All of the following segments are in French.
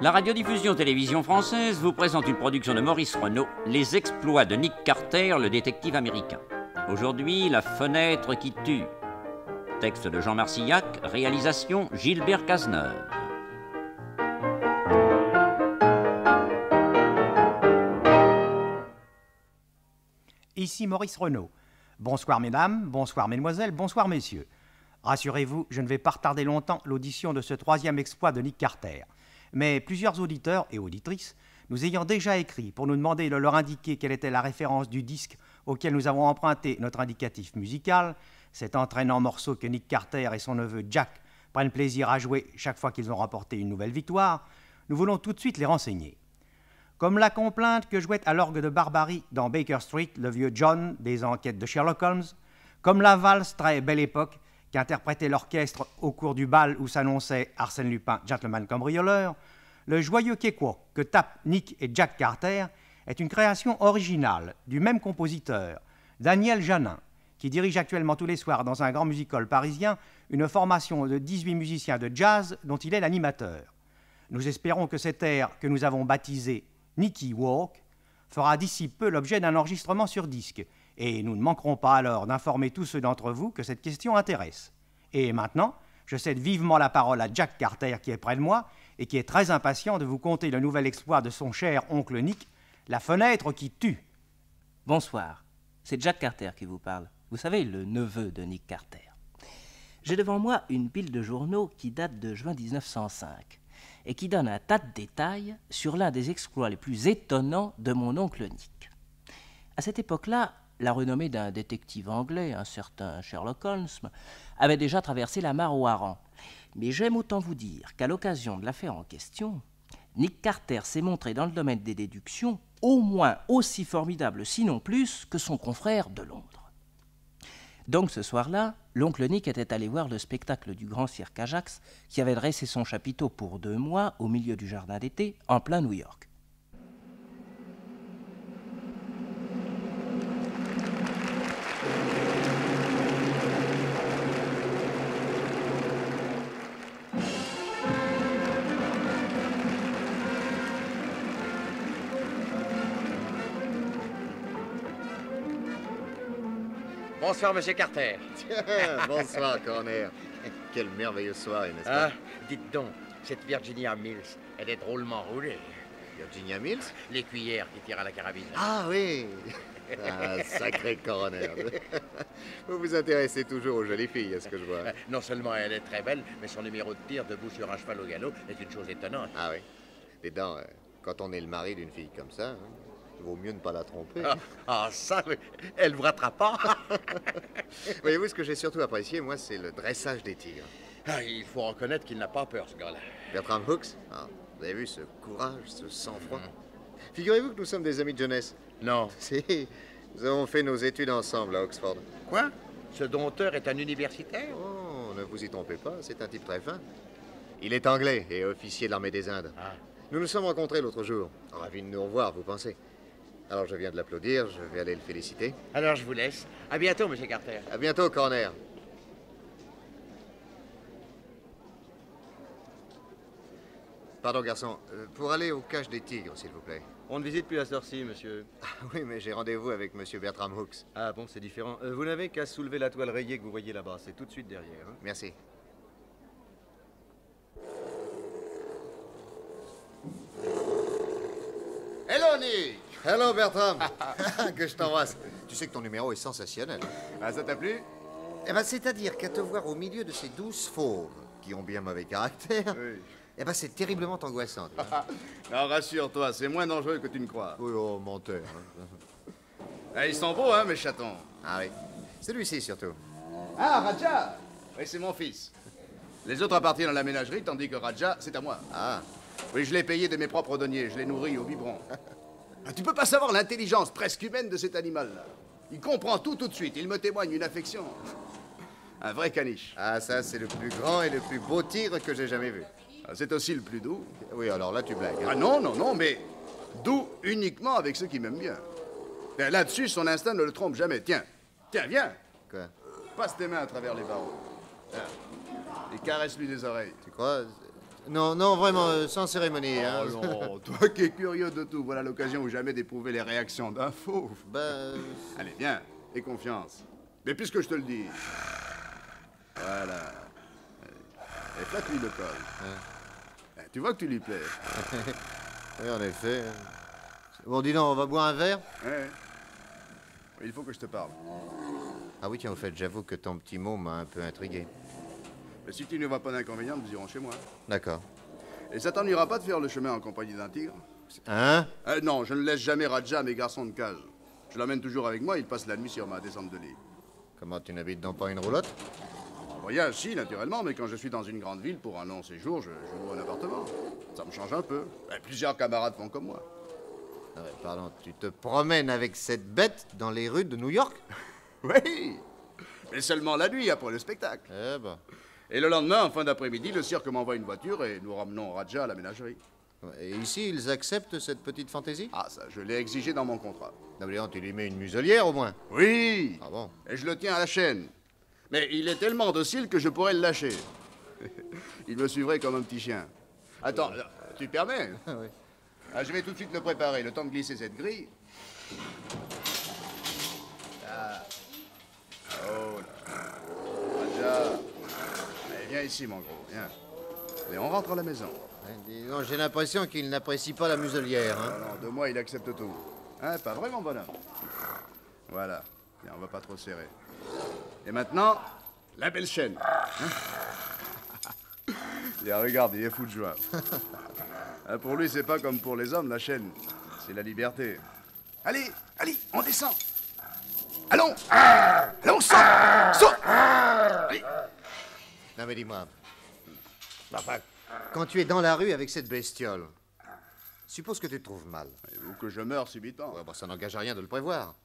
La radiodiffusion télévision française vous présente une production de Maurice Renaud, Les exploits de Nick Carter, le détective américain. Aujourd'hui, La fenêtre qui tue. Texte de Jean Marcillac, réalisation Gilbert Cazeneuve. Ici Maurice Renaud. Bonsoir mesdames, bonsoir mesdemoiselles, bonsoir messieurs. Rassurez-vous, je ne vais pas retarder longtemps l'audition de ce troisième exploit de Nick Carter. Mais plusieurs auditeurs et auditrices nous ayant déjà écrit pour nous demander de leur indiquer quelle était la référence du disque auquel nous avons emprunté notre indicatif musical, cet entraînant morceau que Nick Carter et son neveu Jack prennent plaisir à jouer chaque fois qu'ils ont remporté une nouvelle victoire, nous voulons tout de suite les renseigner. Comme la complainte que jouait à l'orgue de Barbarie dans Baker Street le vieux John des enquêtes de Sherlock Holmes, comme la valse très belle époque qu'interprétait l'orchestre au cours du bal où s'annonçait Arsène Lupin, gentleman cambrioleur, le joyeux cakewalk que tapent Nick et Jack Carter est une création originale du même compositeur, Daniel Janin, qui dirige actuellement tous les soirs dans un grand music hall parisien une formation de 18 musiciens de jazz dont il est l'animateur. Nous espérons que cet air que nous avons baptisé Nicky Walk fera d'ici peu l'objet d'un enregistrement sur disque, et nous ne manquerons pas alors d'informer tous ceux d'entre vous que cette question intéresse. Et maintenant, je cède vivement la parole à Jack Carter qui est près de moi et qui est très impatient de vous conter le nouvel exploit de son cher oncle Nick, la fenêtre qui tue. Bonsoir, c'est Jack Carter qui vous parle. Vous savez, le neveu de Nick Carter. J'ai devant moi une pile de journaux qui date de juin 1905 et qui donne un tas de détails sur l'un des exploits les plus étonnants de mon oncle Nick. À cette époque-là, la renommée d'un détective anglais, un certain Sherlock Holmes, avait déjà traversé la mare au hareng. Mais j'aime autant vous dire qu'à l'occasion de l'affaire en question, Nick Carter s'est montré dans le domaine des déductions au moins aussi formidable, sinon plus, que son confrère de Londres. Donc ce soir-là, l'oncle Nick était allé voir le spectacle du grand cirque Ajax qui avait dressé son chapiteau pour 2 mois au milieu du jardin d'été, en plein New York. Bonsoir, monsieur Carter. Bonsoir, Corner. Quelle merveilleuse soirée, n'est-ce pas? Ah, dites donc, cette Virginia Mills, elle est drôlement roulée. Virginia Mills? Les cuillères qui tirent à la carabine. Ah oui. Ah, sacré Coroner. Vous vous intéressez toujours aux jolies filles, à ce que je vois. Non seulement elle est très belle, mais son numéro de tir debout sur un cheval au galop est une chose étonnante. Ah oui. Dis donc, quand on est le mari d'une fille comme ça, vaut mieux ne pas la tromper. Ça, elle vous rattrape pas. Voyez-vous, ce que j'ai surtout apprécié, moi, c'est le dressage des tigres. Il faut reconnaître qu'il n'a pas peur, ce gars-là. Bertram Hooks, vous avez vu ce courage, ce sang-froid. Figurez-vous que nous sommes des amis de jeunesse. Non. Si, nous avons fait nos études ensemble à Oxford. Quoi? Ce dompteur est un universitaire? Oh, ne vous y trompez pas, c'est un type très fin. Il est anglais et officier de l'armée des Indes. Nous nous sommes rencontrés l'autre jour. Ravi de nous revoir, vous pensez? Alors je viens de l'applaudir, je vais aller le féliciter. Alors je vous laisse. À bientôt, monsieur Carter. À bientôt, Corner. Pardon, garçon. Pour aller au cache des tigres, s'il vous plaît. On ne visite plus à cette heure-ci, monsieur. Ah oui, mais j'ai rendez-vous avec monsieur Bertram Hooks. Ah bon, c'est différent. Vous n'avez qu'à soulever la toile rayée que vous voyez là-bas. C'est tout de suite derrière. Hein. Merci. Hello, Nick. Hello, Bertram. Que je t'embrasse. Tu sais que ton numéro est sensationnel. Ah, ça t'a plu? Eh ben, c'est-à-dire qu'à te voir au milieu de ces 12 fauves, qui ont bien mauvais caractère, oui. Eh ben, c'est terriblement angoissant. Non, rassure-toi, c'est moins dangereux que tu ne crois. Oui, oh, menteur. Ah, ils sont beaux, hein, mes chatons. Ah oui. Celui-ci, surtout. Ah, Raja! Oui, c'est mon fils. Les autres appartiennent à la ménagerie, tandis que Raja, c'est à moi. Ah. Oui, je l'ai payé de mes propres deniers, je l'ai nourri au biberon. Tu peux pas savoir l'intelligence presque humaine de cet animal-là. Il comprend tout de suite, il me témoigne une affection. Un vrai caniche. Ah, ça, c'est le plus grand et le plus beau tigre que j'ai jamais vu. C'est aussi le plus doux. Oui, alors là, tu blagues. Hein. Ah non, non, non, mais doux uniquement avec ceux qui m'aiment bien. Là-dessus, son instinct ne le trompe jamais. Tiens, viens. Quoi? Passe tes mains à travers les barreaux. Tiens. Et caresse-lui les oreilles. Tu crois? Non, non, vraiment, sans cérémonie. Hein. Oh non, toi qui es curieux de tout, voilà l'occasion ou jamais d'éprouver les réactions d'un fauve. Ben... Allez, viens, aie confiance. Mais puisque je te le dis... Voilà. Et flatte-lui le col. Tu vois que tu lui plais. Oui, en effet. Bon, dis donc, on va boire un verre? Ouais. Il faut que je te parle. Ah oui, tiens, au fait, j'avoue que ton petit mot m'a un peu intrigué. Mais si tu ne vois pas d'inconvénient, nous irons chez moi. D'accord. Et ça t'ennuiera pas de faire le chemin en compagnie d'un tigre? Hein? Non, je ne laisse jamais Raja à mes garçons de cage. Je l'emmène toujours avec moi, il passe la nuit sur ma descente de lit. Comment, tu n'habites donc pas une roulotte? En voyage, si, naturellement, mais quand je suis dans une grande ville pour un long séjour, je loue un appartement. Ça me change un peu. Plusieurs camarades font comme moi. Ah ouais, pardon, tu te promènes avec cette bête dans les rues de New York? Oui, mais seulement la nuit après le spectacle. Eh ben... Et le lendemain, en fin d'après-midi, le cirque m'envoie une voiture et nous ramenons Raja à la ménagerie. Et ici, ils acceptent cette petite fantaisie? Ah, ça, je l'ai exigé dans mon contrat. Non, mais tu lui mets une muselière, au moins. Oui. Ah bon? Et je le tiens à la chaîne. Mais il est tellement docile que je pourrais le lâcher. Il me suivrait comme un petit chien. Attends, tu permets? Oui. Je vais tout de suite le préparer, le temps de glisser cette grille. Ah. Oh là. Raja. Allez, viens ici, mon gros, viens. Et on rentre à la maison. Ouais, dis donc, j'ai l'impression qu'il n'apprécie pas la muselière. Hein. Non, de moi, il accepte tout. Hein, pas vraiment, bonhomme. Voilà. Bien, on va pas trop serrer. Et maintenant, la belle chaîne. Hein? Bien, regarde, il est fou de joie. Hein, pour lui, c'est pas comme pour les hommes, la chaîne. C'est la liberté. Allez, allez, on descend. Allons. Allons, saute. Saute. Allez. Non, mais dis-moi. Enfin, quand tu es dans la rue avec cette bestiole, suppose que tu te trouves mal. Ou que je meure subitement. Ouais, bon, ça n'engage à rien de le prévoir.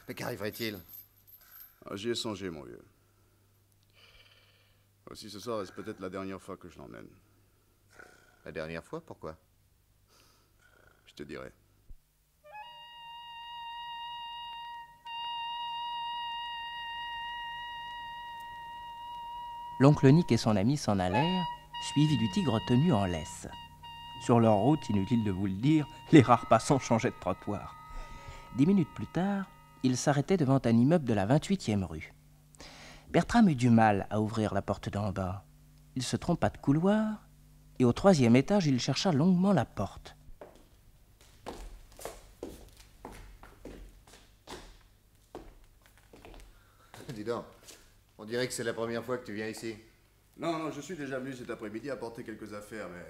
Mais qu'arriverait-il? J'y ai songé, mon vieux. Aussi, ce soir, est peut-être la dernière fois que je l'emmène. La dernière fois, pourquoi? Je te dirai. L'oncle Nick et son ami s'en allèrent, suivis du tigre tenu en laisse. Sur leur route, inutile de vous le dire, les rares passants changeaient de trottoir. 10 minutes plus tard, ils s'arrêtaient devant un immeuble de la 28e rue. Bertram eut du mal à ouvrir la porte d'en bas. Il se trompa de couloir, et au 3e étage, il chercha longuement la porte. Dis donc, on dirait que c'est la première fois que tu viens ici. Non, non, je suis déjà venu cet après-midi apporter quelques affaires, mais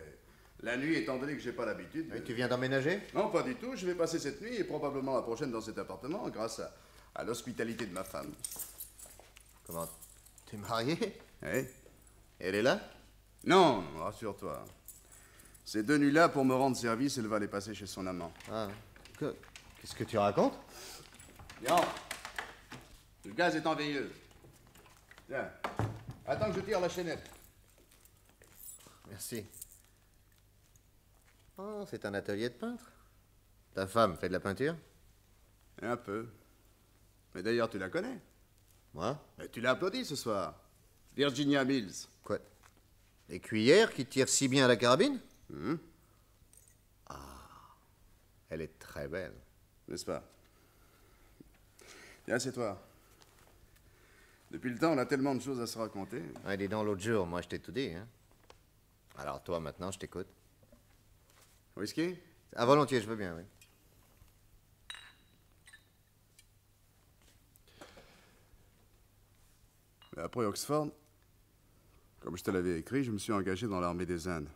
la nuit, étant donné que j'ai pas l'habitude... Oui, tu viens d'emménager? Non, pas du tout. Je vais passer cette nuit et probablement la prochaine dans cet appartement grâce à l'hospitalité de ma femme. Comment? Tu es marié? Oui. Elle est là? Non, non, rassure-toi. Ces 2 nuits-là, pour me rendre service, elle va les passer chez son amant. Ah. Qu'est-ce que tu racontes? Bien. Le gaz est en veilleuse. Tiens. Attends que je tire la chaînette. Merci. Oh, c'est un atelier de peintre. Ta femme fait de la peinture? Un peu. Mais d'ailleurs, tu la connais. Moi? Mais tu l'as applaudi ce soir. Virginia Mills. Quoi? Les cuillères qui tirent si bien à la carabine? Ah, elle est très belle. N'est-ce pas? Viens, c'est toi. Depuis le temps, on a tellement de choses à se raconter. Ouais, dis donc, l'autre jour, moi, je t'ai tout dit, hein. Alors, toi, maintenant, je t'écoute. Whisky? Ah, volontiers, je veux bien, oui. Et après Oxford, comme je te l'avais écrit, je me suis engagé dans l'armée des Indes.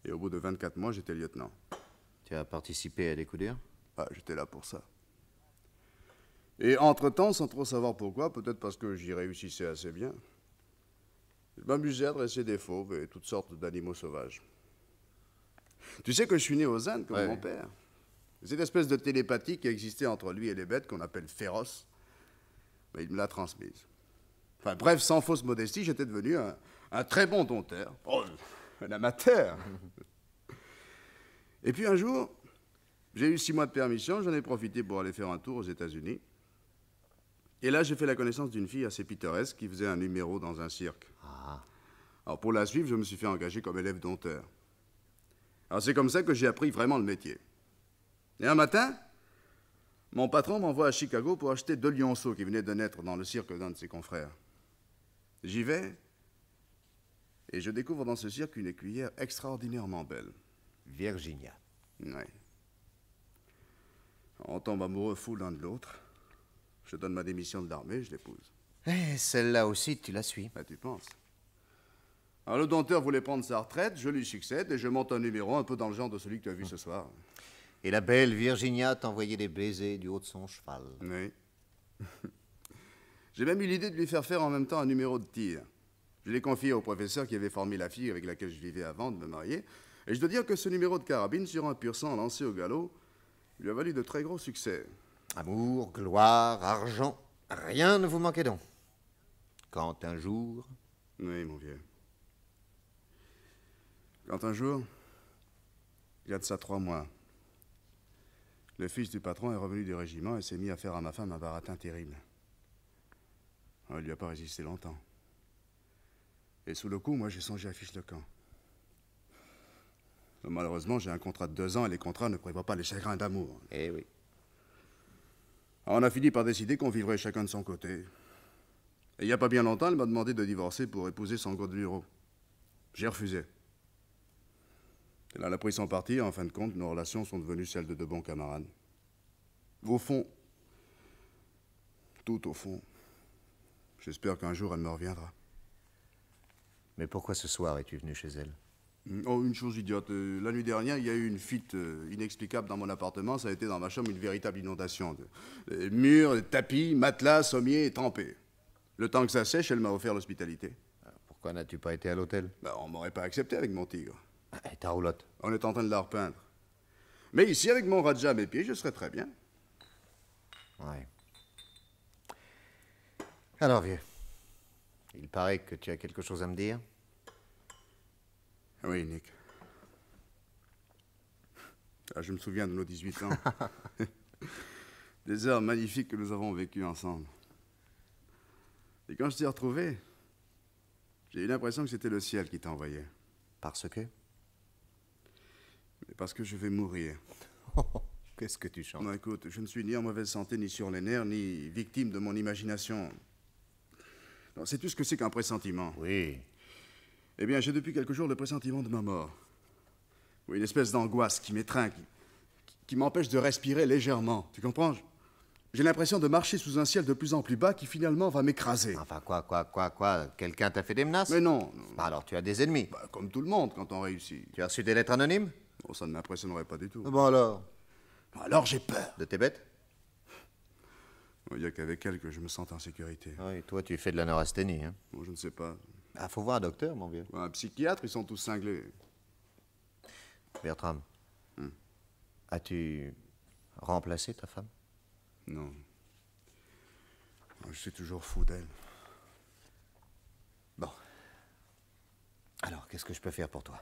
Et au bout de 24 mois, j'étais lieutenant. Tu as participé à des coups durs? Ah, j'étais là pour ça. Et entre-temps, sans trop savoir pourquoi, peut-être parce que j'y réussissais assez bien, je m'amusais à dresser des fauves et toutes sortes d'animaux sauvages. Tu sais que je suis né aux Indes comme mon père. Cette espèce de télépathie qui existait entre lui et les bêtes, qu'on appelle féroce, mais il me l'a transmise. Enfin bref, sans fausse modestie, j'étais devenu un très bon dompteur. Oh, un amateur. Et puis un jour, J'ai eu 6 mois de permission, j'en ai profité pour aller faire un tour aux États-Unis. Et là, j'ai fait la connaissance d'une fille assez pittoresque qui faisait un numéro dans un cirque. Ah. Alors pour la suivre, je me suis fait engager comme élève dompteur. Alors c'est comme ça que j'ai appris vraiment le métier. Et un matin, mon patron m'envoie à Chicago pour acheter 2 lionceaux qui venaient de naître dans le cirque d'un de ses confrères. J'y vais, et je découvre dans ce cirque une écuyère extraordinairement belle. Virginia. Oui. On tombe amoureux fou l'un de l'autre. Je donne ma démission de l'armée, je l'épouse. Et celle-là aussi, tu la suis. Ah, tu penses? Alors le dompteur voulait prendre sa retraite, je lui succède et je monte un numéro un peu dans le genre de celui que tu as vu ce soir. Et la belle Virginia t'envoyait des baisers du haut de son cheval. Oui. J'ai même eu l'idée de lui faire faire en même temps un numéro de tir. Je l'ai confié au professeur qui avait formé la fille avec laquelle je vivais avant de me marier. Et je dois dire que ce numéro de carabine sur un pur sang lancé au galop lui a valu de très gros succès. Amour, gloire, argent, rien ne vous manquait donc. Quand un jour... Oui, mon vieux. Quand un jour, il y a de ça 3 mois, le fils du patron est revenu du régiment et s'est mis à faire à ma femme un baratin terrible. Il lui a pas résisté longtemps. Et sous le coup, moi, j'ai songé à fiche le camp. Malheureusement, j'ai un contrat de 2 ans et les contrats ne prévoient pas les chagrins d'amour. Eh oui. Alors, on a fini par décider qu'on vivrait chacun de son côté. Et il n'y a pas bien longtemps, elle m'a demandé de divorcer pour épouser son gros de bureau. J'ai refusé. Et là, elle a pris son parti et en fin de compte, nos relations sont devenues celles de 2 bons camarades. Au fond, tout au fond, j'espère qu'un jour elle me reviendra. Mais pourquoi ce soir es-tu venu chez elle? Oh, une chose idiote. La nuit dernière, il y a eu une fuite inexplicable dans mon appartement. Ça a été dans ma chambre une véritable inondation. Murs, tapis, matelas, sommiers trempés. Le temps que ça sèche, elle m'a offert l'hospitalité. Pourquoi n'as-tu pas été à l'hôtel? On m'aurait pas accepté avec mon tigre. Et ta roulotte? On est en train de la repeindre. Mais ici, avec mon Raja à mes pieds, je serais très bien. Ouais. Alors, vieux, il paraît que tu as quelque chose à me dire. Oui, Nick. Je me souviens de nos 18 ans. Des heures magnifiques que nous avons vécues ensemble. Et quand je t'ai retrouvé, j'ai eu l'impression que c'était le ciel qui t'envoyait. Parce que? Mais parce que je vais mourir. Qu'est-ce que tu chantes? Non, écoute, je ne suis ni en mauvaise santé, ni sur les nerfs, ni victime de mon imagination. Non, sais-tu ce que c'est qu'un pressentiment? Oui. Eh bien, j'ai depuis quelques jours le pressentiment de ma mort. Oui, une espèce d'angoisse qui m'étreint, qui m'empêche de respirer légèrement. Tu comprends? J'ai l'impression de marcher sous un ciel de plus en plus bas qui finalement va m'écraser. Enfin, quoi? Quelqu'un t'a fait des menaces? Mais non. Bah alors, tu as des ennemis. Comme tout le monde quand on réussit. Tu as reçu des lettres anonymes? Oh, ça ne m'impressionnerait pas du tout. Bon alors? Alors j'ai peur. De tes bêtes? Il n'y a qu'avec elle que je me sens en sécurité. Oui, toi, tu fais de la neurasthénie, hein? Bon, je ne sais pas. Ah, faut voir un docteur, mon vieux. Un psychiatre, ils sont tous cinglés. Bertram, as-tu remplacé ta femme? Non. Je suis toujours fou d'elle. Bon. Alors, qu'est-ce que je peux faire pour toi?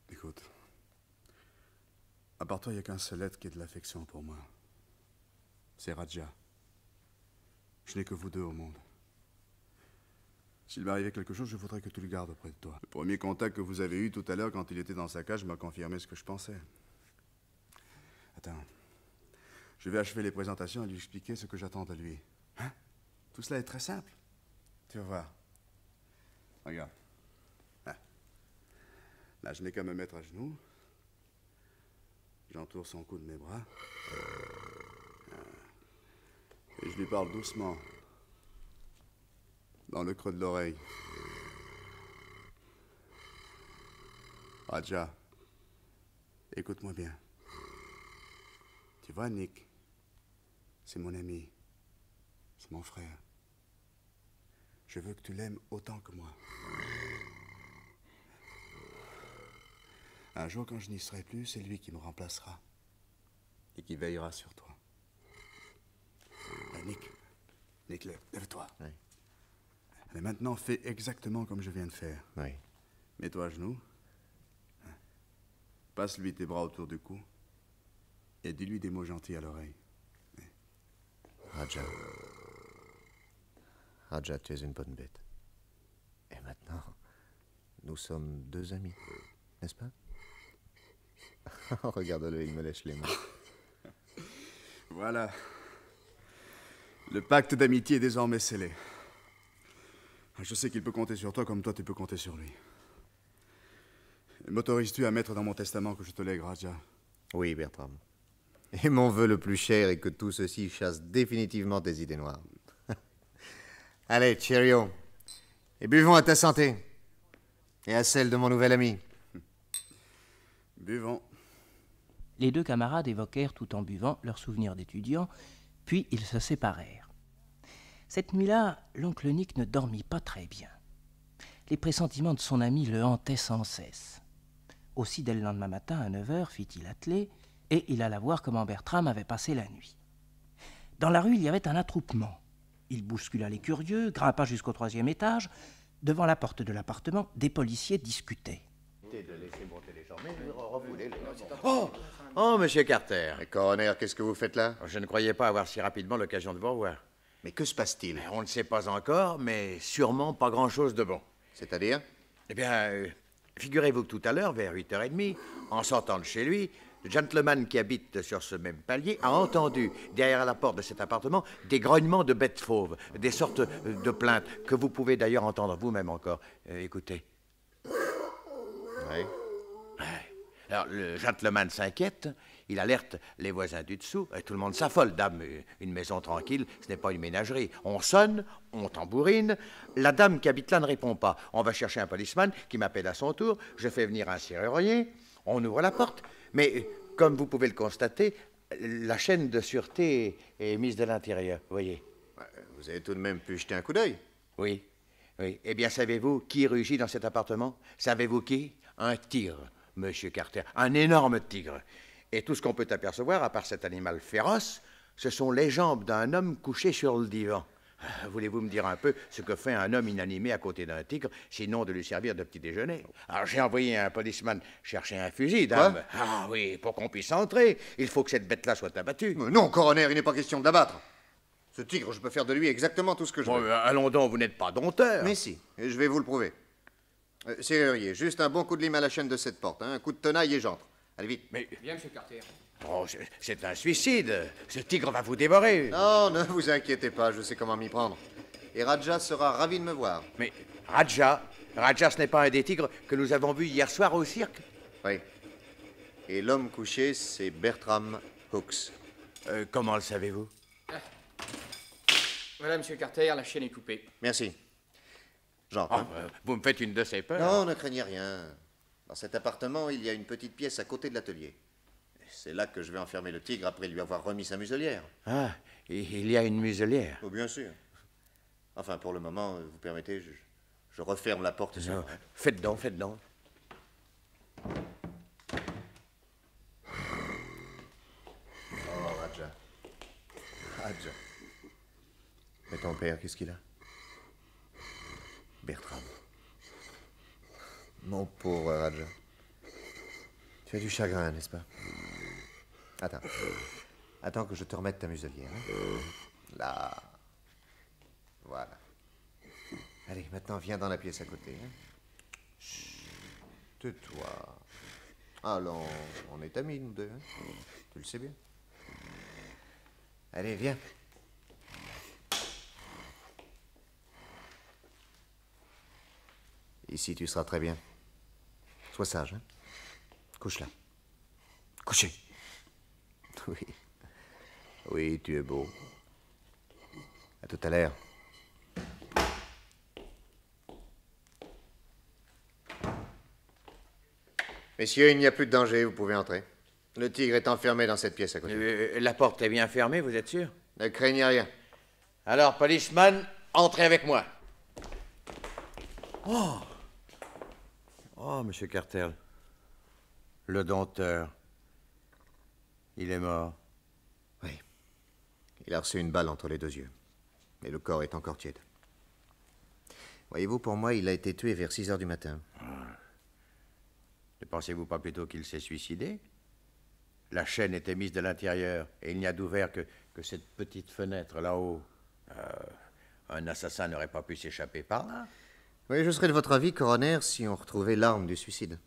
Écoute. À part toi, il n'y a qu'un seul être qui ait de l'affection pour moi. C'est Raja. Je n'ai que vous 2 au monde. S'il m'arrivait quelque chose, je voudrais que tu le gardes auprès de toi. Le premier contact que vous avez eu tout à l'heure quand il était dans sa cage m'a confirmé ce que je pensais. Attends. Je vais achever les présentations et lui expliquer ce que j'attends de lui. Hein? Tout cela est très simple. Tu vas voir. Regarde. Ah. Là, je n'ai qu'à me mettre à genoux. J'entoure son cou de mes bras. Et je lui parle doucement. Dans le creux de l'oreille. Raja, écoute-moi bien. Tu vois, Nick, c'est mon ami. C'est mon frère. Je veux que tu l'aimes autant que moi. Un jour, quand je n'y serai plus, c'est lui qui me remplacera. Et qui veillera sur toi. Nick, lève-toi. Oui. Mais maintenant, fais exactement comme je viens de faire. Oui. Mets-toi à genoux. Passe-lui tes bras autour du cou et dis-lui des mots gentils à l'oreille. Raja. Raja, tu es une bonne bête. Et maintenant, nous sommes deux amis, n'est-ce pas? Regarde-le, il me lèche les mains. Voilà. Le pacte d'amitié est désormais scellé. Je sais qu'il peut compter sur toi comme toi tu peux compter sur lui. M'autorises-tu à mettre dans mon testament que je te lègue, Raja? Oui, Bertram. Et mon vœu le plus cher est que tout ceci chasse définitivement tes idées noires. Allez, cheerio. Et buvons à ta santé. Et à celle de mon nouvel ami. Buvons. Les deux camarades évoquèrent tout en buvant leurs souvenirs d'étudiants, puis ils se séparèrent. Cette nuit-là, l'oncle Nick ne dormit pas très bien. Les pressentiments de son ami le hantaient sans cesse. Aussi, dès le lendemain matin, à 9h, fit-il atteler, et il alla voir comment Bertram avait passé la nuit. Dans la rue, il y avait un attroupement. Il bouscula les curieux, grimpa jusqu'au 3e étage. Devant la porte de l'appartement, des policiers discutaient. Oh, monsieur Carter. Mais coroner, qu'est-ce que vous faites là? Je ne croyais pas avoir si rapidement l'occasion de vous revoir. Mais que se passe-t-il? On ne sait pas encore, mais sûrement pas grand-chose de bon. C'est-à-dire? Eh bien, figurez-vous que tout à l'heure, vers 8h30, en sortant de chez lui, le gentleman qui habite sur ce même palier a entendu, derrière la porte de cet appartement, des grognements de bêtes fauves, des sortes de plaintes que vous pouvez d'ailleurs entendre vous-même encore. Écoutez. Oui. Alors, le gentleman s'inquiète, il alerte les voisins du dessous, et tout le monde s'affole. Dame, une maison tranquille, ce n'est pas une ménagerie. On sonne, on tambourine, la dame qui habite là ne répond pas. On va chercher un policeman qui m'appelle à son tour, je fais venir un serrurier, on ouvre la porte, mais comme vous pouvez le constater, la chaîne de sûreté est mise de l'intérieur, voyez. Vous avez tout de même pu jeter un coup d'œil? Oui, oui. Eh bien, savez-vous qui rugit dans cet appartement? Savez-vous qui? Un tigre, monsieur Carter, un énorme tigre. Et tout ce qu'on peut apercevoir, à part cet animal féroce, ce sont les jambes d'un homme couché sur le divan. Voulez-vous me dire un peu ce que fait un homme inanimé à côté d'un tigre, sinon de lui servir de petit déjeuner? Alors j'ai envoyé un policeman chercher un fusil, dame. Quoi? Ah oui, pour qu'on puisse entrer. Il faut que cette bête-là soit abattue. Mais non, coroner, il n'est pas question de l'abattre. Ce tigre, je peux faire de lui exactement tout ce que je Bon, veux. allons donc, vous n'êtes pas dompteur. Mais si, et je vais vous le prouver. Serrurier, juste un bon coup de lime à la chaîne de cette porte, hein, un coup de tenaille et j'entre. Allez vite. Mais Bien, monsieur Carter. oh, c'est un suicide. Ce tigre va vous dévorer. Non, ne vous inquiétez pas, je sais comment m'y prendre. Et Raja sera ravi de me voir. Mais Raja, ce n'est pas un des tigres que nous avons vus hier soir au cirque? Oui. Et l'homme couché, c'est Bertram Hooks. Comment le savez-vous? Voilà, monsieur Carter, la chaîne est coupée. Merci. J'entre. Oh, vous me faites une de ces peurs. Non, ne craignez rien. Dans cet appartement, il y a une petite pièce à côté de l'atelier. C'est là que je vais enfermer le tigre après lui avoir remis sa muselière. Ah, il y a une muselière. Oh, bien sûr. Enfin, pour le moment, vous permettez, je referme la porte sur moi. Faites donc, faites donc. Oh, Raja. Raja. Mais ton père, qu'est-ce qu'il a? Bertram. Mon pauvre Raja. Tu as du chagrin, n'est-ce pas? Attends. Attends que je te remette ta muselière. Hein? Là. Voilà. Allez, maintenant, viens dans la pièce à côté. Hein? Chut. Tais-toi. Allons, on est amis, nous deux. Hein? Tu le sais bien. Allez, viens. Ici, tu seras très bien. Sois sage, hein? Couche là. Couchez. Oui. Oui, tu es beau. À tout à l'heure. Messieurs, il n'y a plus de danger, vous pouvez entrer. Le tigre est enfermé dans cette pièce à côté. La porte est bien fermée, vous êtes sûr? Ne craignez rien. Alors, policeman, entrez avec moi. Oh, monsieur Carter. Le dompteur. Il est mort. Oui. Il a reçu une balle entre les deux yeux. Mais le corps est encore tiède. Voyez-vous, pour moi, il a été tué vers 6 heures du matin. Ne pensez-vous pas plutôt qu'il s'est suicidé? La chaîne était mise de l'intérieur, et il n'y a d'ouvert que cette petite fenêtre là-haut. Un assassin n'aurait pas pu s'échapper par là. Oui, je serais de votre avis, coroner, si on retrouvait l'arme du suicide.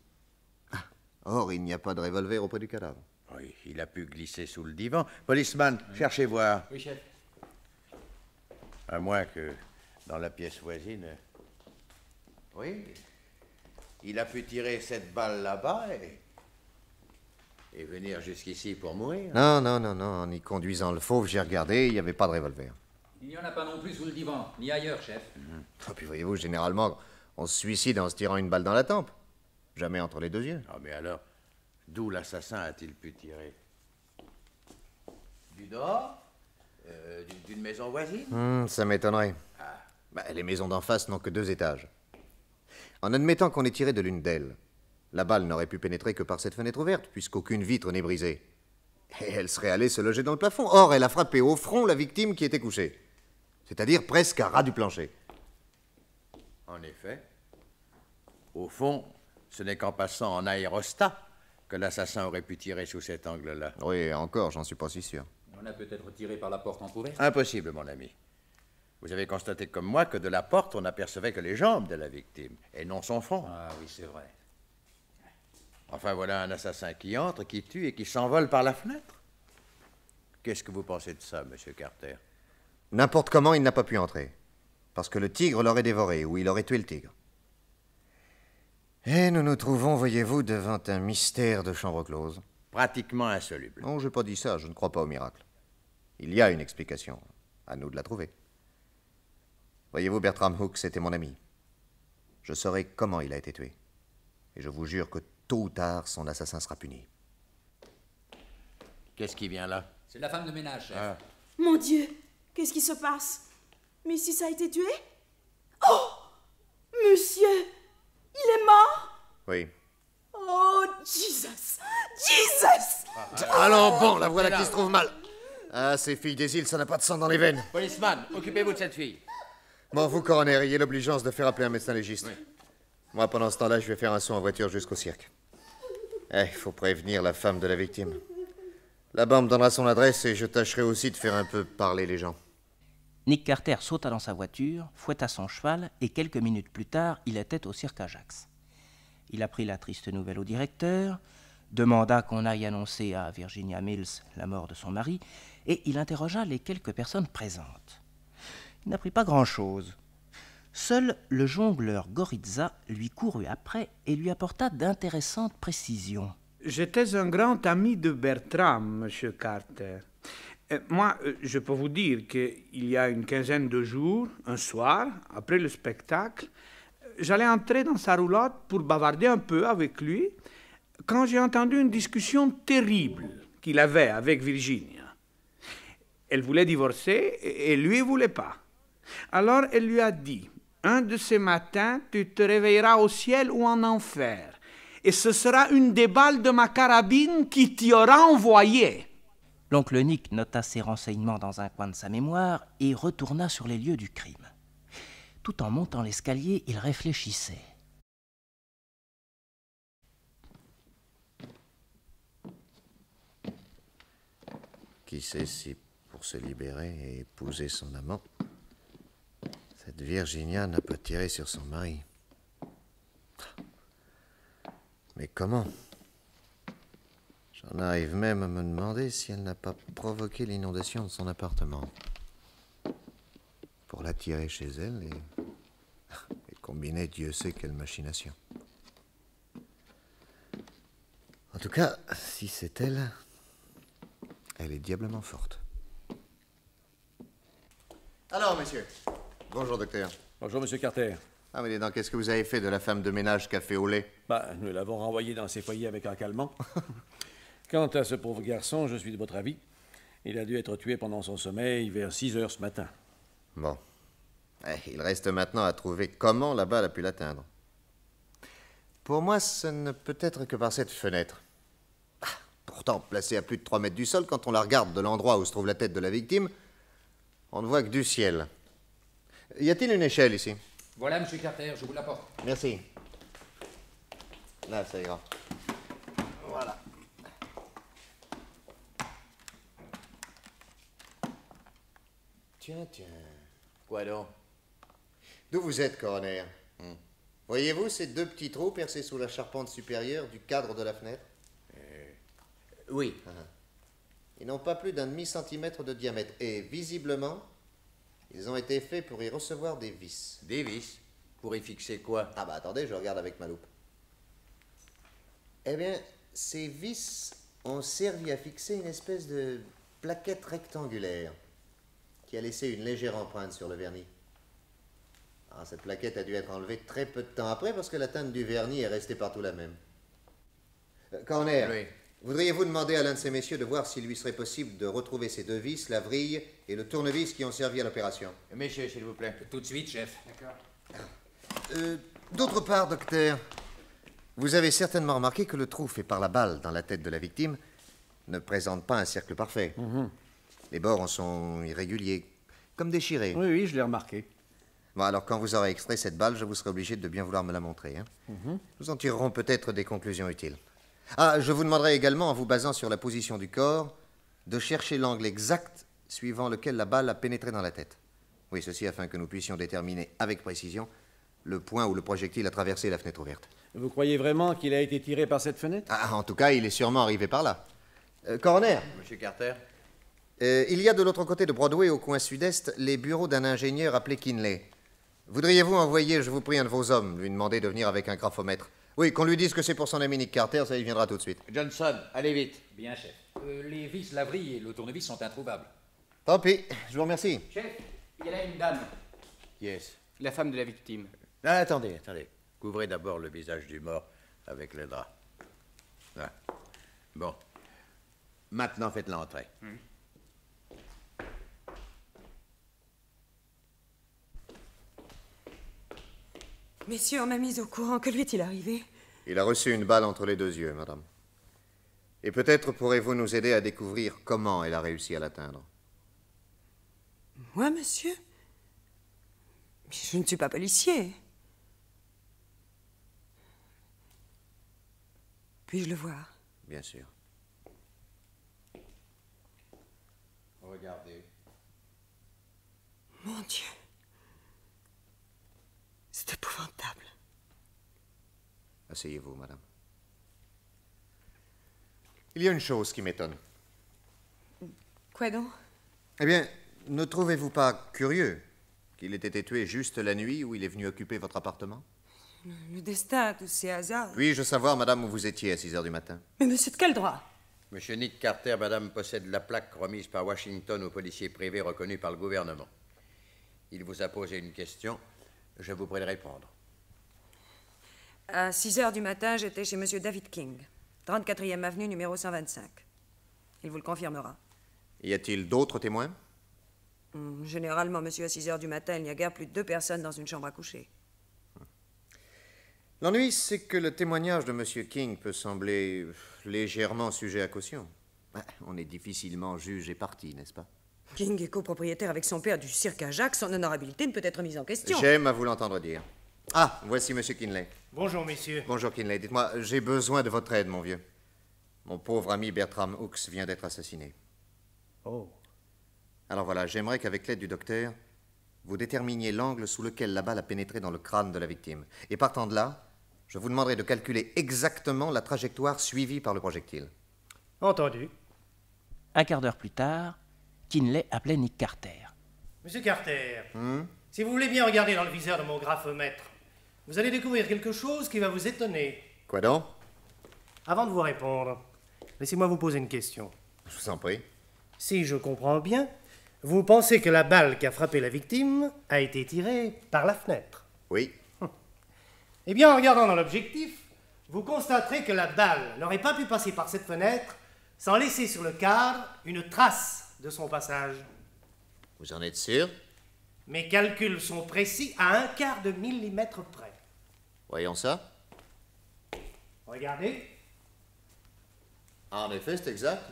Ah, or, il n'y a pas de revolver auprès du cadavre. Oui, il a pu glisser sous le divan. Policeman, cherchez voir. Oui, chef. À moins que dans la pièce voisine... Oui, il a pu tirer cette balle là-bas et venir jusqu'ici pour mourir. Non, non, non, non. En y conduisant le fauve, j'ai regardé, il n'y avait pas de revolver. Il n'y en a pas non plus sous le divan, ni ailleurs, chef. Oh, puis voyez-vous, généralement, on se suicide en se tirant une balle dans la tempe. Jamais entre les deux yeux. Ah, mais alors, d'où l'assassin a-t-il pu tirer? Du dehors? D'une maison voisine? Ça m'étonnerait. Les maisons d'en face n'ont que 2 étages. En admettant qu'on ait tiré de l'une d'elles, la balle n'aurait pu pénétrer que par cette fenêtre ouverte, puisqu'aucune vitre n'est brisée. Et elle serait allée se loger dans le plafond. Or, elle a frappé au front la victime qui était couchée. C'est-à-dire presque à ras du plancher. En effet. Au fond, ce n'est qu'en passant en aérostat que l'assassin aurait pu tirer sous cet angle-là. Oui, encore, j'en suis pas si sûr. On a peut-être tiré par la porte entrouverte. Impossible, mon ami. Vous avez constaté comme moi que de la porte, on n'apercevait que les jambes de la victime, et non son front. Ah oui, c'est vrai. Enfin, voilà un assassin qui entre, qui tue et qui s'envole par la fenêtre. Qu'est-ce que vous pensez de ça, monsieur Carter? N'importe comment, il n'a pas pu entrer. Parce que le tigre l'aurait dévoré, ou il aurait tué le tigre. Et nous nous trouvons, voyez-vous, devant un mystère de chambre close. Pratiquement insoluble. Non, je n'ai pas dit ça, je ne crois pas au miracle. Il y a une explication. À nous de la trouver. Voyez-vous, Bertram Hooks était mon ami. Je saurai comment il a été tué. Et je vous jure que tôt ou tard, son assassin sera puni. Qu'est-ce qui vient là? C'est la femme de ménage, chef. Ah. Mon Dieu, qu'est-ce qui se passe? Mais si ça a été tué? Oh! Monsieur! Il est mort? Oui. Oh, Jesus! Jesus! Allons, bon, la voilà qui se trouve mal. Ah, ces filles des îles, ça n'a pas de sang dans les veines. Policeman, occupez-vous de cette fille. Bon, vous, coroner, ayez l'obligeance de faire appeler un médecin légiste. Oui. Moi, pendant ce temps-là, je vais faire un saut en voiture jusqu'au cirque. Il faut prévenir la femme de la victime. Là-bas, on me donnera son adresse et je tâcherai aussi de faire un peu parler les gens. Nick Carter sauta dans sa voiture, fouetta son cheval et quelques minutes plus tard, il était au cirque Ajax. Il apprit la triste nouvelle au directeur, demanda qu'on aille annoncer à Virginia Mills la mort de son mari et il interrogea les quelques personnes présentes. Il n'apprit pas grand-chose. Seul le jongleur Goritza lui courut après et lui apporta d'intéressantes précisions. J'étais un grand ami de Bertram, monsieur Carter. Moi, je peux vous dire qu'il y a une quinzaine de jours, un soir, après le spectacle, j'allais entrer dans sa roulotte pour bavarder un peu avec lui quand j'ai entendu une discussion terrible qu'il avait avec Virginia. Elle voulait divorcer et lui ne voulait pas. Alors elle lui a dit, un de ces matins, tu te réveilleras au ciel ou en enfer. Et ce sera une des balles de ma carabine qui t'y aura envoyé. L'oncle Nick nota ces renseignements dans un coin de sa mémoire et retourna sur les lieux du crime. Tout en montant l'escalier, il réfléchissait. Qui sait si, pour se libérer et épouser son amant, cette Virginia n'a pas tiré sur son mari. Mais comment? J'en arrive même à me demander si elle n'a pas provoqué l'inondation de son appartement. Pour l'attirer chez elle et combiner Dieu sait quelle machination. En tout cas, si c'est elle, elle est diablement forte. Alors, monsieur. Bonjour, docteur. Bonjour, monsieur Carter. Ah, mais dis donc, qu'est-ce que vous avez fait de la femme de ménage café au lait? Nous l'avons renvoyée dans ses foyers avec un calmant. Quant à ce pauvre garçon, je suis de votre avis. Il a dû être tué pendant son sommeil vers 6 heures ce matin. Bon. Il reste maintenant à trouver comment la balle a pu l'atteindre. Pour moi, ce ne peut être que par cette fenêtre. Pourtant, placée à plus de 3 mètres du sol, quand on la regarde de l'endroit où se trouve la tête de la victime, on ne voit que du ciel. Y a-t-il une échelle ici? Voilà, monsieur Carter, je vous l'apporte. Merci. Là, ça ira. Tiens, tiens. Quoi donc? D'où vous êtes, coroner? Voyez-vous ces deux petits trous percés sous la charpente supérieure du cadre de la fenêtre? Oui. Ils n'ont pas plus d'un demi-centimètre de diamètre. Et visiblement, ils ont été faits pour y recevoir des vis. Des vis? Pour y fixer quoi? Ah bah attendez, je regarde avec ma loupe. Eh bien, ces vis ont servi à fixer une espèce de plaquette rectangulaire qui a laissé une légère empreinte sur le vernis. Ah, cette plaquette a dû être enlevée très peu de temps après parce que la teinte du vernis est restée partout la même. Coroner, Oui. voudriez-vous demander à l'un de ces messieurs de voir s'il lui serait possible de retrouver ces deux vis, la vrille et le tournevis qui ont servi à l'opération? Messieurs, s'il vous plaît. Tout de suite, chef. D'autre part, docteur, vous avez certainement remarqué que le trou fait par la balle dans la tête de la victime ne présente pas un cercle parfait. Les bords en sont irréguliers, comme déchirés. Oui, oui, je l'ai remarqué. Bon, alors quand vous aurez extrait cette balle, je vous serai obligé de bien vouloir me la montrer. Nous en tirerons peut-être des conclusions utiles. Ah, je vous demanderai également, en vous basant sur la position du corps, de chercher l'angle exact suivant lequel la balle a pénétré dans la tête. Oui, ceci afin que nous puissions déterminer avec précision le point où le projectile a traversé la fenêtre ouverte. Vous croyez vraiment qu'il a été tiré par cette fenêtre? Ah, en tout cas, il est sûrement arrivé par là. Coroner, Monsieur Carter? il y a de l'autre côté de Broadway, au coin sud-est, les bureaux d'un ingénieur appelé Kinley. Voudriez-vous envoyer, je vous prie, un de vos hommes, lui demander de venir avec un graphomètre? Oui, qu'on lui dise que c'est pour son ami Nick Carter, ça y viendra tout de suite. Johnson, allez vite. Bien, chef. Les vis, la vrille et le tournevis sont introuvables. Tant pis, je vous remercie. Chef, il y a là une dame, Yes. la femme de la victime. Ah, attendez. Couvrez d'abord le visage du mort avec le drap. Là. Bon. Maintenant, faites l'entrée. Messieurs, on m'a mise au courant. Que lui est-il arrivé? Il a reçu une balle entre les deux yeux, madame. Et peut-être pourrez-vous nous aider à découvrir comment elle a réussi à l'atteindre. Moi, monsieur? Mais je ne suis pas policier. Puis-je le voir? Bien sûr. Regardez. Mon Dieu. C'est épouvantable. Asseyez-vous, madame. Il y a une chose qui m'étonne. Quoi donc? Eh bien, ne trouvez-vous pas curieux qu'il ait été tué juste la nuit où il est venu occuper votre appartement? Le destin, tous ces hasards. Puis-je savoir, madame, où vous étiez à 6 heures du matin? Mais monsieur, de quel droit? Monsieur Nick Carter, madame, possède la plaque remise par Washington aux policiers privés reconnus par le gouvernement. Il vous a posé une question. Je vous prie de répondre. À 6 heures du matin, j'étais chez monsieur David King, 34e avenue, numéro 125. Il vous le confirmera. Y a-t-il d'autres témoins? Généralement, monsieur, à 6 heures du matin, il n'y a guère plus de 2 personnes dans une chambre à coucher. L'ennui, c'est que le témoignage de M. King peut sembler légèrement sujet à caution. On est difficilement juge et partie, n'est-ce pas? King est copropriétaire avec son père du cirque à Jacques. Son honorabilité ne peut être mise en question. J'aime à vous l'entendre dire. Ah, voici M. Kinley. Bonjour, messieurs. Bonjour, Kinley. Dites-moi, j'ai besoin de votre aide, mon vieux. Mon pauvre ami Bertram Hooks vient d'être assassiné. Oh. Alors voilà, j'aimerais qu'avec l'aide du docteur, vous déterminiez l'angle sous lequel la balle a pénétré dans le crâne de la victime. Et partant de là, je vous demanderai de calculer exactement la trajectoire suivie par le projectile. Entendu. Un quart d'heure plus tard, Kinley appelait Nick Carter. Monsieur Carter, si vous voulez bien regarder dans le viseur de mon graphomètre, vous allez découvrir quelque chose qui va vous étonner. Quoi donc? Avant de vous répondre, laissez-moi vous poser une question. Je vous en prie. Si je comprends bien, vous pensez que la balle qui a frappé la victime a été tirée par la fenêtre? Oui. Eh bien, en regardant dans l'objectif, vous constaterez que la balle n'aurait pas pu passer par cette fenêtre sans laisser sur le cadre une trace de son passage. Vous en êtes sûr? Mes calculs sont précis à 1/4 de millimètre près. Voyons ça. Regardez. En effet, c'est exact.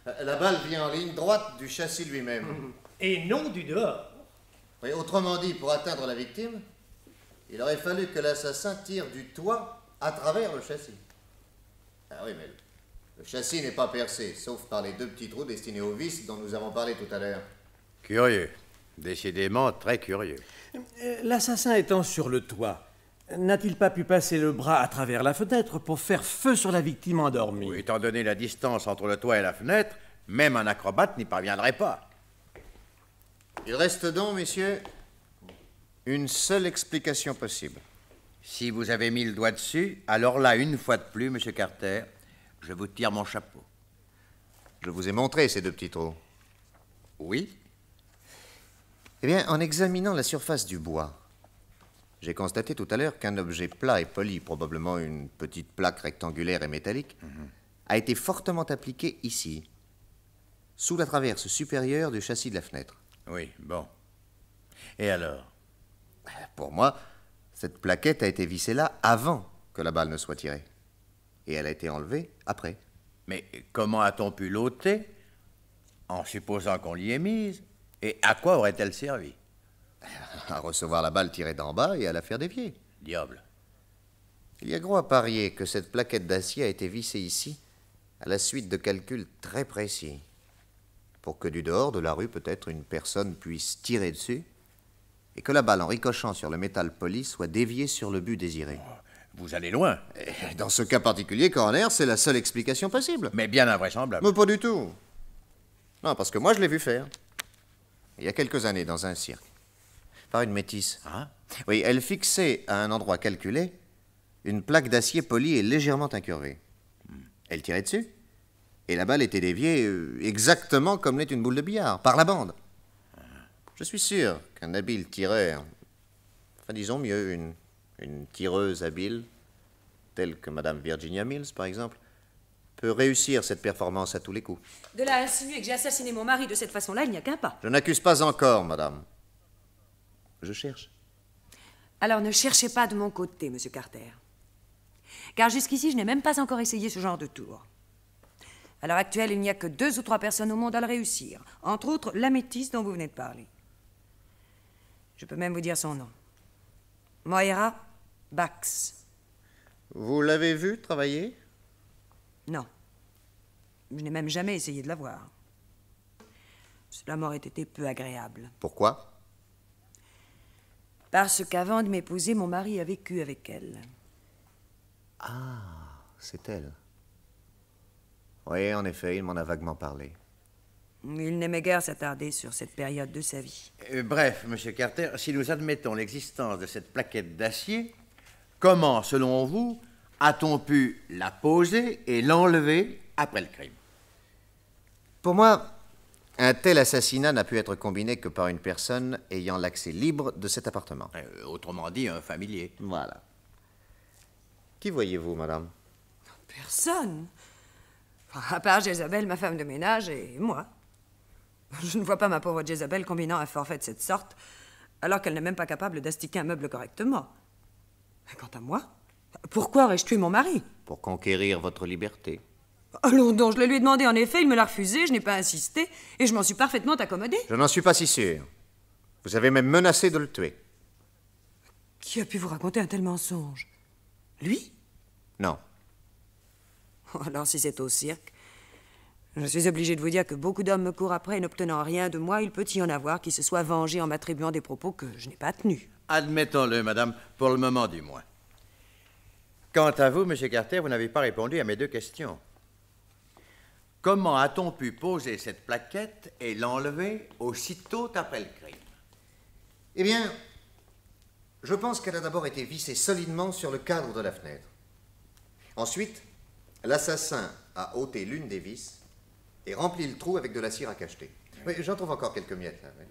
La balle vient en ligne droite du châssis lui-même. Et non du dehors. Oui, autrement dit, pour atteindre la victime, il aurait fallu que l'assassin tire du toit à travers le châssis. Ah oui, mais le châssis n'est pas percé, sauf par les 2 petits trous destinés aux vis dont nous avons parlé tout à l'heure. Curieux. Décidément très curieux. L'assassin étant sur le toit, n'a-t-il pas pu passer le bras à travers la fenêtre pour faire feu sur la victime endormie? Oui, étant donné la distance entre le toit et la fenêtre, même un acrobate n'y parviendrait pas. Il reste donc, messieurs, une seule explication possible. Si vous avez mis le doigt dessus, alors là, une fois de plus, Monsieur Carter, je vous tire mon chapeau. Je vous ai montré ces deux petits trous. Oui? Eh bien, en examinant la surface du bois, j'ai constaté tout à l'heure qu'un objet plat et poli, probablement une petite plaque rectangulaire et métallique, a été fortement appliqué ici, sous la traverse supérieure du châssis de la fenêtre. Oui, bon. Et alors? Pour moi, cette plaquette a été vissée là avant que la balle ne soit tirée. Et elle a été enlevée après. Mais comment a-t-on pu l'ôter, en supposant qu'on l'y ait mise? Et à quoi aurait-elle servi? À recevoir la balle tirée d'en bas et à la faire dévier. Diable. Il y a gros à parier que cette plaquette d'acier a été vissée ici à la suite de calculs très précis. Pour que du dehors de la rue, peut-être, une personne puisse tirer dessus et que la balle, en ricochant sur le métal poli, soit déviée sur le but désiré. Vous allez loin. Et dans ce cas particulier, coroner, c'est la seule explication possible. Mais bien invraisemblable. Mais pas du tout. Non, parce que moi, je l'ai vu faire. Il y a quelques années, dans un cirque. Par une métisse. Hein? Oui, elle fixait à un endroit calculé une plaque d'acier poli et légèrement incurvée. Elle tirait dessus, et la balle était déviée exactement comme l'est une boule de billard, par la bande. Je suis sûr qu'un habile tireur, enfin disons mieux, une tireuse habile, telle que Madame Virginia Mills, par exemple, peut réussir cette performance à tous les coups. De là à insinuer que j'ai assassiné mon mari de cette façon-là, il n'y a qu'un pas. Je n'accuse pas encore, madame. Je cherche. Alors ne cherchez pas de mon côté, monsieur Carter. Car jusqu'ici, je n'ai même pas encore essayé ce genre de tour. À l'heure actuelle, il n'y a que 2 ou 3 personnes au monde à le réussir. Entre autres, la métisse dont vous venez de parler. Je peux même vous dire son nom. Moira Bax. Vous l'avez vue travailler? Non. Je n'ai même jamais essayé de la voir. Cela m'aurait été peu agréable. Pourquoi? Parce qu'avant de m'épouser, mon mari a vécu avec elle. Ah, c'est elle. Oui, en effet, il m'en a vaguement parlé. Il n'aimait guère s'attarder sur cette période de sa vie. Bref, Monsieur Carter, si nous admettons l'existence de cette plaquette d'acier, comment, selon vous, a-t-on pu la poser et l'enlever après le crime? Pour moi, un tel assassinat n'a pu être combiné que par une personne ayant l'accès libre de cet appartement. Autrement dit, un familier. Voilà. Qui voyez-vous, madame? Personne. À part Jézabel, ma femme de ménage, et moi. Je ne vois pas ma pauvre Jézabel combinant un forfait de cette sorte, alors qu'elle n'est même pas capable d'astiquer un meuble correctement. Quant à moi, pourquoi aurais-je tué mon mari? Pour conquérir votre liberté. Allons donc, je le lui ai demandé en effet, il me l'a refusé, je n'ai pas insisté, et je m'en suis parfaitement accommodée. Je n'en suis pas si sûr. Vous avez même menacé de le tuer. Qui a pu vous raconter un tel mensonge? Lui? Non. Alors, si c'est au cirque, je suis obligée de vous dire que beaucoup d'hommes me courent après et n'obtenant rien de moi, il peut y en avoir qui se soient vengés en m'attribuant des propos que je n'ai pas tenus. Admettons-le, madame, pour le moment du moins. Quant à vous, Monsieur Carter, vous n'avez pas répondu à mes 2 questions. Comment a-t-on pu poser cette plaquette et l'enlever aussitôt après le crime? Eh bien, je pense qu'elle a d'abord été vissée solidement sur le cadre de la fenêtre. Ensuite, l'assassin a ôté l'une des vis et rempli le trou avec de la cire à cacheter. Oui, j'en trouve encore quelques miettes là. Oui.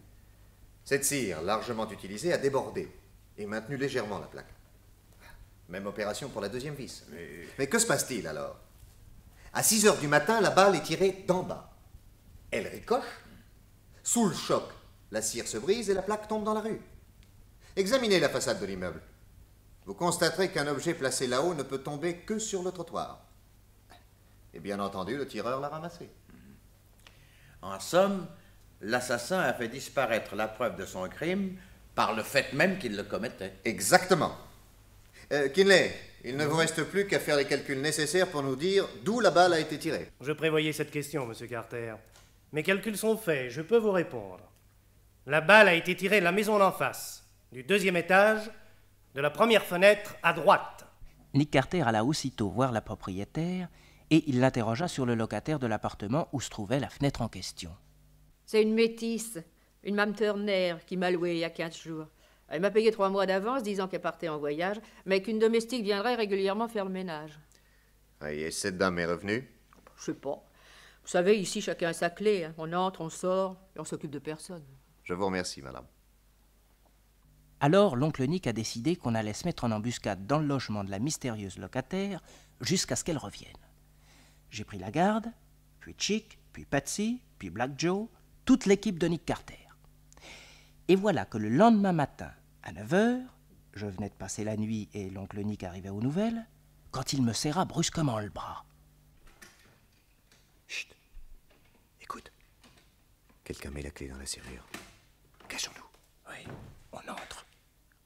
Cette cire, largement utilisée, a débordé et maintenu légèrement la plaque. Même opération pour la deuxième vis. Mais que se passe-t-il alors? À 6 heures du matin, la balle est tirée d'en bas. Elle ricoche. Sous le choc, la cire se brise et la plaque tombe dans la rue. Examinez la façade de l'immeuble. Vous constaterez qu'un objet placé là-haut ne peut tomber que sur le trottoir. Et bien entendu, le tireur l'a ramassé. En somme, l'assassin a fait disparaître la preuve de son crime par le fait même qu'il le commettait. Exactement. Kinley, il ne vous reste plus qu'à faire les calculs nécessaires pour nous dire d'où la balle a été tirée. Je prévoyais cette question, monsieur Carter. Mes calculs sont faits, je peux vous répondre. La balle a été tirée de la maison d'en face, du deuxième étage, de la première fenêtre à droite. Nick Carter alla aussitôt voir la propriétaire et il l'interrogea sur le locataire de l'appartement où se trouvait la fenêtre en question. C'est une métisse, une Mme Turner, qui m'a loué il y a 15 jours. Elle m'a payé 3 mois d'avance, disant qu'elle partait en voyage, mais qu'une domestique viendrait régulièrement faire le ménage. Et cette dame est revenue? Je sais pas. Vous savez, ici, chacun a sa clé. Hein. On entre, on sort, et on s'occupe de personne. Je vous remercie, madame. Alors, l'oncle Nick a décidé qu'on allait se mettre en embuscade dans le logement de la mystérieuse locataire jusqu'à ce qu'elle revienne. J'ai pris la garde, puis Chick, puis Patsy, puis Black Joe, toute l'équipe de Nick Carter. Et voilà que le lendemain matin, à 9h, je venais de passer la nuit et l'oncle Nick arrivait aux nouvelles, quand il me serra brusquement le bras. Chut. Écoute. Quelqu'un met la clé dans la serrure. Cachons-nous. Oui, on entre.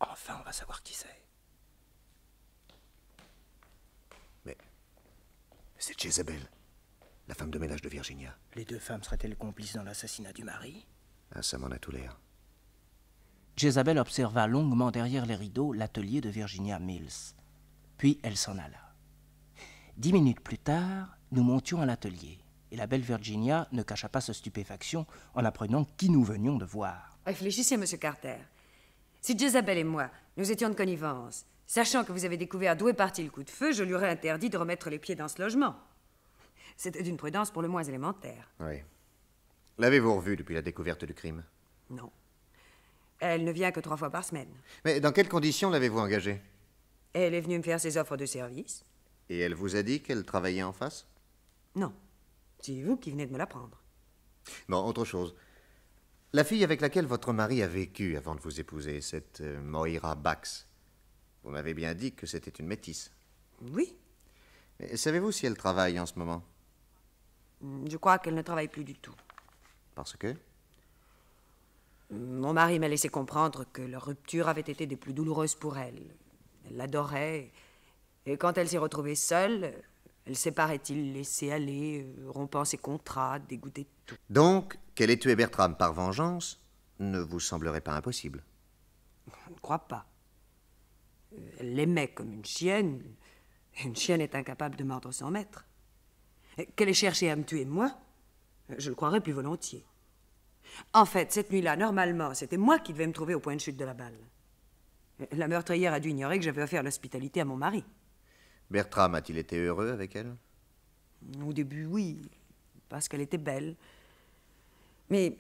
Enfin, on va savoir qui c'est. Mais c'est Jezebel, la femme de ménage de Virginia. Les deux femmes seraient-elles complices dans l'assassinat du mari? Ah, ça m'en a tout l'air. Jezebel observa longuement derrière les rideaux l'atelier de Virginia Mills. Puis elle s'en alla. 10 minutes plus tard, nous montions à l'atelier. Et la belle Virginia ne cacha pas sa stupéfaction en apprenant qui nous venions de voir. Réfléchissez, Monsieur Carter. Si Jezebel et moi, nous étions de connivence, sachant que vous avez découvert d'où est parti le coup de feu, je lui aurais interdit de remettre les pieds dans ce logement. C'était d'une prudence pour le moins élémentaire. Oui. L'avez-vous revue depuis la découverte du crime? Non. Elle ne vient que 3 fois par semaine. Mais dans quelles conditions l'avez-vous engagée? Elle est venue me faire ses offres de service. Et elle vous a dit qu'elle travaillait en face? Non. C'est vous qui venez de me l'apprendre. Bon, autre chose. La fille avec laquelle votre mari a vécu avant de vous épouser, cette Moira Bax, vous m'avez bien dit que c'était une métisse. Oui. Mais savez-vous si elle travaille en ce moment? Je crois qu'elle ne travaille plus du tout. Parce que? Mon mari m'a laissé comprendre que leur rupture avait été des plus douloureuses pour elle. Elle l'adorait. Et quand elle s'est retrouvée seule, elle s'est, paraît-il, laissée aller, rompant ses contrats, dégoûtée de tout. Donc, qu'elle ait tué Bertram par vengeance ne vous semblerait pas impossible? Je ne crois pas. Elle l'aimait comme une chienne. Une chienne est incapable de mordre son maître. Qu'elle ait cherché à me tuer, moi, je le croirais plus volontiers. En fait, cette nuit-là, normalement, c'était moi qui devais me trouver au point de chute de la balle. La meurtrière a dû ignorer que j'avais offert l'hospitalité à mon mari. Bertram a-t-il été heureux avec elle? Au début, oui, parce qu'elle était belle. Mais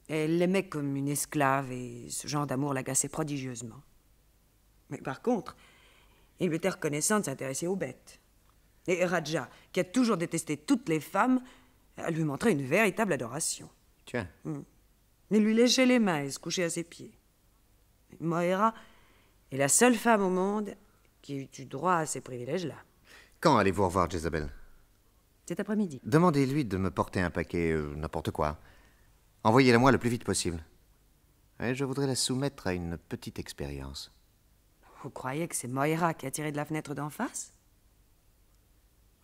elle l'aimait comme une esclave et ce genre d'amour l'agaçait prodigieusement. Mais par contre, il lui était reconnaissant de s'intéresser aux bêtes. Et Raja, qui a toujours détesté toutes les femmes, lui montrait une véritable adoration. Tiens. Il lui léchait les mains et se couchait à ses pieds. Moira est la seule femme au monde qui ait eu droit à ces privilèges-là. Quand allez-vous revoir Jezebel? Cet après-midi. Demandez-lui de me porter un paquet, n'importe quoi. Envoyez-la-moi le plus vite possible. Et je voudrais la soumettre à une petite expérience. Vous croyez que c'est Moira qui a tiré de la fenêtre d'en face?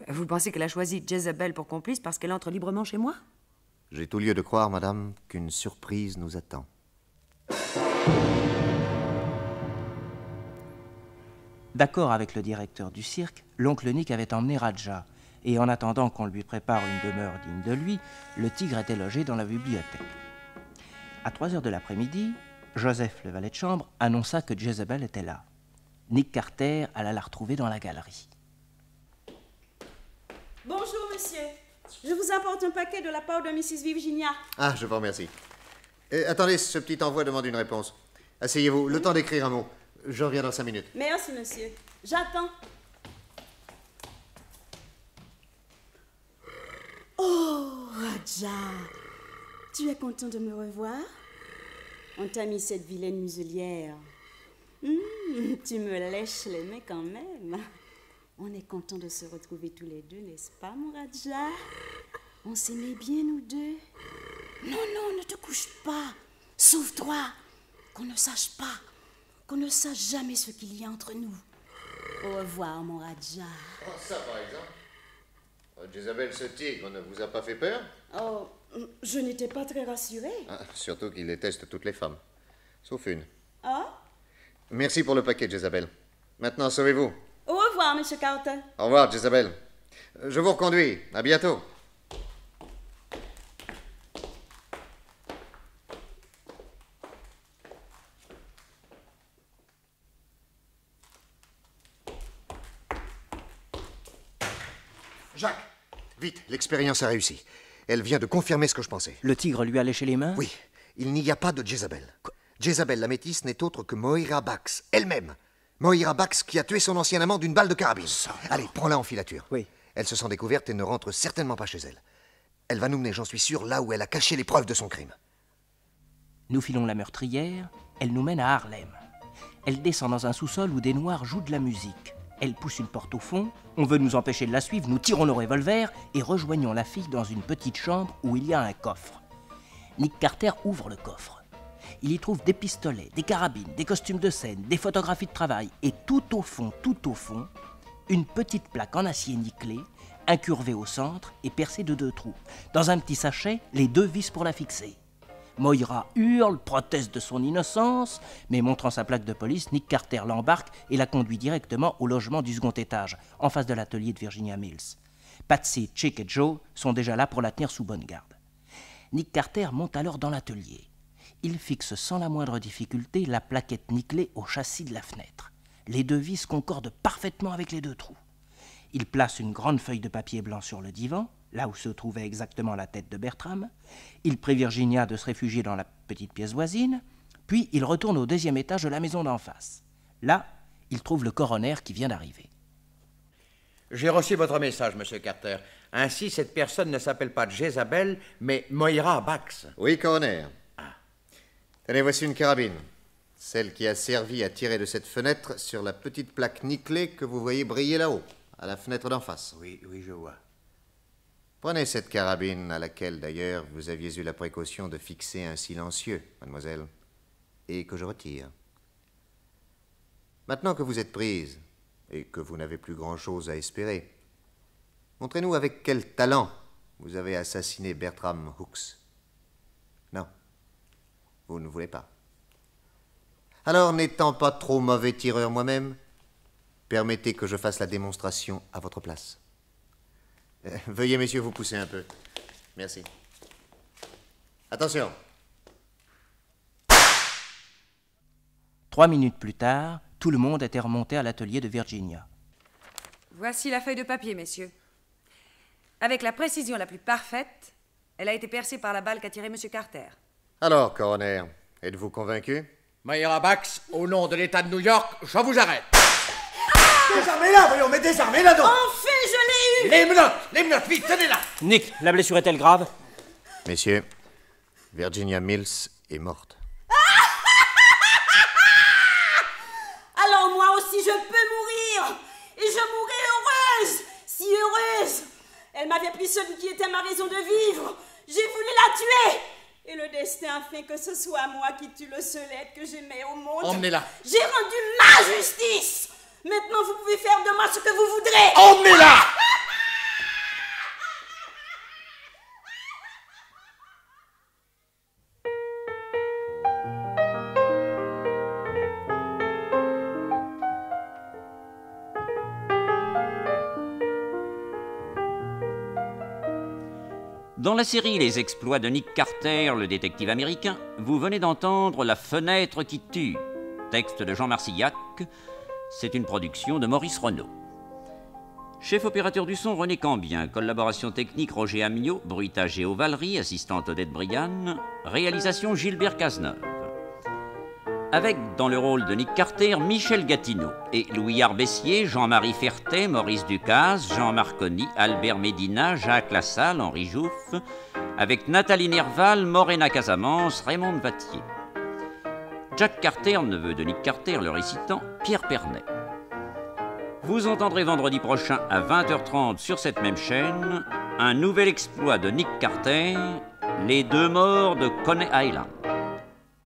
Vous pensez qu'elle a choisi Jezebel pour complice parce qu'elle entre librement chez moi? J'ai tout lieu de croire, madame, qu'une surprise nous attend. D'accord avec le directeur du cirque, l'oncle Nick avait emmené Raja, et en attendant qu'on lui prépare une demeure digne de lui, le tigre était logé dans la bibliothèque. À 3h de l'après-midi, Joseph, le valet de chambre, annonça que Jezebel était là. Nick Carter alla la retrouver dans la galerie. Bonjour, monsieur. Je vous apporte un paquet de la part de Mrs. Virginia. Ah, je vous remercie. Attendez, ce petit envoi demande une réponse. Asseyez-vous, le temps d'écrire un mot. Je reviens dans 5 minutes. Merci, monsieur. J'attends. Oh, Raja. Tu es content de me revoir? On t'a mis cette vilaine muselière. Tu me lèches les mains quand même. On est content de se retrouver tous les deux, n'est-ce pas, mon Raja? On s'aimait bien, nous deux. Non, non, ne te couche pas. Sauve-toi. Qu'on ne sache pas. Qu'on ne sache jamais ce qu'il y a entre nous. Au revoir, mon Raja. Oh, ça, par exemple. Jezabel, ce tigre ne vous a pas fait peur? Oh, je n'étais pas très rassurée. Ah, surtout qu'il déteste toutes les femmes. Sauf une. Ah? Merci pour le paquet, Jezabel. Maintenant, sauvez-vous. Au revoir, Monsieur Carter. Au revoir, Jezabel. Je vous reconduis. À bientôt. Jacques, vite, l'expérience a réussi. Elle vient de confirmer ce que je pensais. Le tigre lui a léché les mains? Oui, il n'y a pas de Jezabel. Jezabel, la métisse, n'est autre que Moira Bax, elle-même. Moira Bax qui a tué son ancien amant d'une balle de carabine. Allez, prends-la en filature. Oui. Elle se sent découverte et ne rentre certainement pas chez elle. Elle va nous mener, j'en suis sûr, là où elle a caché les preuves de son crime. Nous filons la meurtrière, elle nous mène à Harlem. Elle descend dans un sous-sol où des noirs jouent de la musique. Elle pousse une porte au fond, on veut nous empêcher de la suivre, nous tirons nos revolvers et rejoignons la fille dans une petite chambre où il y a un coffre. Nick Carter ouvre le coffre. Il y trouve des pistolets, des carabines, des costumes de scène, des photographies de travail et tout au fond, une petite plaque en acier nickelé, incurvée au centre et percée de 2 trous. Dans un petit sachet, les 2 vis pour la fixer. Moira hurle, proteste de son innocence, mais montrant sa plaque de police, Nick Carter l'embarque et la conduit directement au logement du second étage, en face de l'atelier de Virginia Mills. Patsy, Chick et Joe sont déjà là pour la tenir sous bonne garde. Nick Carter monte alors dans l'atelier. Il fixe sans la moindre difficulté la plaquette nickelée au châssis de la fenêtre. Les 2 vis concordent parfaitement avec les 2 trous. Il place une grande feuille de papier blanc sur le divan, là où se trouvait exactement la tête de Bertram. Il prie Virginia de se réfugier dans la petite pièce voisine, puis il retourne au 2e étage de la maison d'en face. Là, il trouve le coroner qui vient d'arriver. J'ai reçu votre message, Monsieur Carter. Ainsi, cette personne ne s'appelle pas Jezabel, mais Moira Bax. Oui, coroner. Tenez, voici une carabine. Celle qui a servi à tirer de cette fenêtre sur la petite plaque nickelée que vous voyez briller là-haut, à la fenêtre d'en face. Oui, je vois. Prenez cette carabine, à laquelle, d'ailleurs, vous aviez eu la précaution de fixer un silencieux, mademoiselle, et que je retire. Maintenant que vous êtes prise, et que vous n'avez plus grand-chose à espérer, montrez-nous avec quel talent vous avez assassiné Bertram Hooks. Non, vous ne voulez pas. Alors, n'étant pas trop mauvais tireur moi-même, permettez que je fasse la démonstration à votre place. Veuillez, messieurs, vous pousser un peu. Merci. Attention. 3 minutes plus tard, tout le monde était remonté à l'atelier de Virginia. Voici la feuille de papier, messieurs. Avec la précision la plus parfaite, elle a été percée par la balle qu'a tirée M. Carter. Alors, coroner, êtes-vous convaincu? Moira Bax, au nom de l'État de New York, je vous arrête. Désarmez-la, voyons, mais désarmez-la donc! Enfin, je l'ai eu! Les menottes, vite, tenez-la! Nick, la blessure est-elle grave? Messieurs, Virginia Mills est morte. Alors moi aussi je peux mourir! Et je mourrai heureuse! Si heureuse! Elle m'avait pris celui qui était ma raison de vivre! J'ai voulu la tuer! Et le destin a fait que ce soit moi qui tue le seul être que j'aimais au monde. Emmenez-la! J'ai rendu ma justice! Maintenant vous pouvez faire de moi ce que vous voudrez! Emmenez-la! Dans la série Les exploits de Nick Carter, le détective américain, vous venez d'entendre La fenêtre qui tue, texte de Jean Marcillac. C'est une production de Maurice Renaud. Chef opérateur du son, René Cambien. Collaboration technique, Roger Amiot. Bruitage, Géo Valery. Assistante, Odette Brigane. Réalisation, Gilbert Cazeneuve. Avec, dans le rôle de Nick Carter, Michel Gatineau et Louis Arbessier, Jean-Marie Fertet, Maurice Ducasse, Jean Marconi, Albert Médina, Jacques Lassalle, Henri Jouff, avec Nathalie Nerval, Morena Casamance, Raymond Vattier. Jack Carter, neveu de Nick Carter, le récitant, Pierre Pernet. Vous entendrez vendredi prochain à 20h30 sur cette même chaîne un nouvel exploit de Nick Carter, les 2 morts de Coney Island.